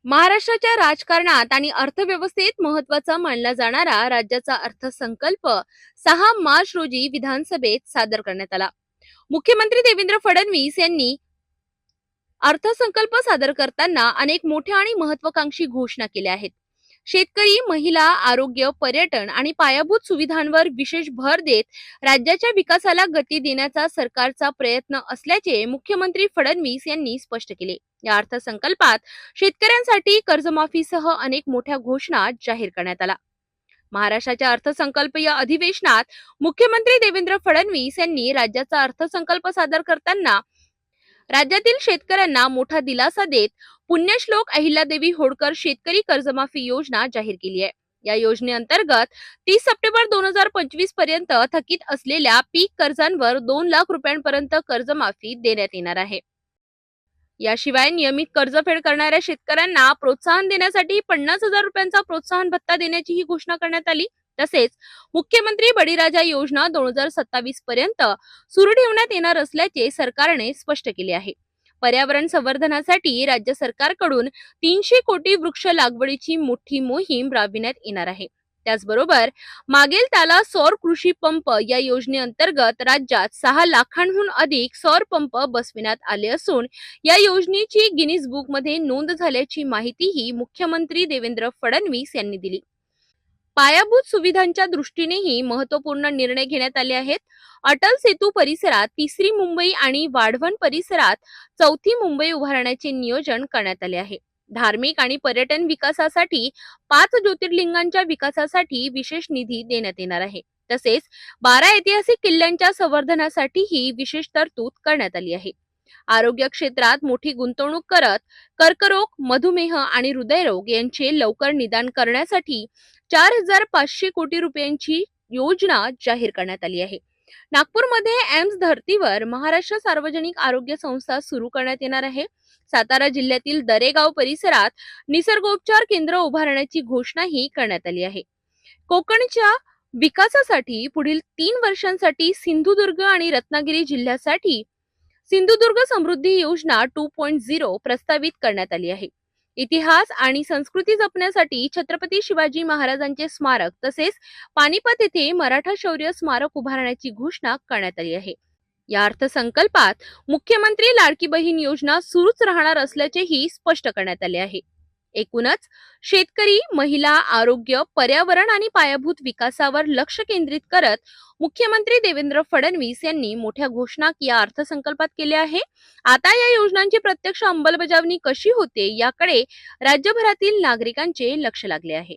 महाराष्ट्राच्या राजकारणात आणि अर्थव्यवस्थेत महत्वाचा मानला जाणारा राज्याचा अर्थसंकल्प 6 मार्च रोजी विधानसभेत सादर करण्यात आला. मुख्यमंत्री देवेंद्र फडणवीस यांनी अर्थसंकल्प सादर करताना अनेक मोठ्या आणि महत्वाकांक्षी घोषणा केल्या आहेत. शेतकरी, महिला, आरोग्य, पर्यटन आणि पायाभूत सुविधांवर विशेष भर देत राज्याच्या विकासाला गती देण्याचा सरकारचा प्रयत्न असल्याचे मुख्यमंत्री फडणवीस यांनी स्पष्ट केले. या अर्थसंकल्पात शेतकऱ्यांसाठी कर्जमाफीसह अनेक मोठ्या घोषणा जाहीर करण्यात आल्या. महाराष्ट्राच्या अर्थसंकल्प या अधिवेशनात मुख्यमंत्री देवेंद्र फडणवीस यांनी राज्याचा अर्थसंकल्प सादर करताना राज्यातील शेतकऱ्यांना मोठा दिलासा देत पुण्यश्लोक अहिल्यादेवी होळकर शेतकरी कर्जमाफी योजना जाहीर केली आहे. या योजनेअंतर्गत 30 सप्टेंबर 2025 पर्यंत थकीत असलेल्या पीक कर्जांवर 2 लाख रुपयांपर्यंत कर्जमाफी देण्यात येणार आहे. याशिवाय नियमित कर्जफेड करणाऱ्या शेतकऱ्यांना प्रोत्साहन देण्यासाठी 50,000 रुपयांचा प्रोत्साहन भत्ता देण्याचीही घोषणा करण्यात आली. तसेच मुख्यमंत्री बळीराजा योजना 2027 पर्यंत सुरू ठेवण्यात येणार असल्याचे सरकारने स्पष्ट केले आहे. पर्यावरण संवर्धनासाठी राज्य सरकारकडून 300 कोटी वृक्ष लागवडीची मोठी मोहीम राबविण्यात येणार आहे. त्याचबरोबर मागेल त्याला सौर कृषी पंप या योजनेअंतर्गत राज्यात 6 लाखांहून अधिक सौर पंप बसविण्यात आले असून या योजनेची गिनीज बुक मध्ये नोंद झाल्याची माहितीही मुख्यमंत्री देवेंद्र फडणवीस यांनी दिली. पायाभूत सुविधांच्या दृष्टीनेही महत्त्वपूर्ण निर्णय घेण्यात आले आहेत. अटल सेतू परिसरात 3री मुंबई आणि वाढवण परिसरात 4थी मुंबई उभारण्याचे नियोजन करण्यात आले आहे. धार्मिक आणि पर्यटन विकासासाठी 5 ज्योतिर्लिंगांच्या विकासासाठी विशेष निधी देण्यात येणार आहे. तसेच 12 ऐतिहासिक किल्ल्यांच्या संवर्धनासाठीही विशेष तरतूद करण्यात आली आहे. आरोग्य क्षेत्रात मोठी गुंतवणूक करत कर्करोग, मधुमेह आणि हृदयरोग यांचे लवकर निदान करण्यासाठी 4,500 कोटी रुपयांची योजना जाहीर करण्यात आली आहे. नागपूरमध्ये एम्स धर्तीवर महाराष्ट्र सार्वजनिक आरोग्य संस्था सुरू करण्यात येणार आहे. सातारा जिल्ह्यातील दरेगाव परिसरात निसर्गोपचार केंद्र उभारण्याची घोषणाही करण्यात आली आहे. कोकणच्या विकासासाठी पुढील 3 वर्षांसाठी सिंधुदुर्ग आणि रत्नागिरी जिल्ह्यासाठी सिंधुदुर्ग समृद्धी योजना 2.0 प्रस्तावित करण्यात आली आहे. इतिहास आणि संस्कृती जपण्यासाठी छत्रपती शिवाजी महाराजांचे स्मारक तसेच पानिपत येथे मराठा शौर्य स्मारक उभारण्याची घोषणा करण्यात आली आहे. या अर्थसंकल्पात मुख्यमंत्री लाडकी बहीण योजना सुरूच राहणार असल्याचेही स्पष्ट करण्यात आले आहे. एकूणच शेतकरी, महिला, आरोग्य, पर्यावरण आणि पायाभूत विकासावर लक्ष केंद्रित करत मुख्यमंत्री देवेंद्र फडणवीस यांनी मोठ्या घोषणा या अर्थसंकल्पात केल्या आहे. आता या योजनांची प्रत्यक्ष अंमलबजावणी कशी होते याकडे राज्यभरातील नागरिकांचे लक्ष लागले आहे.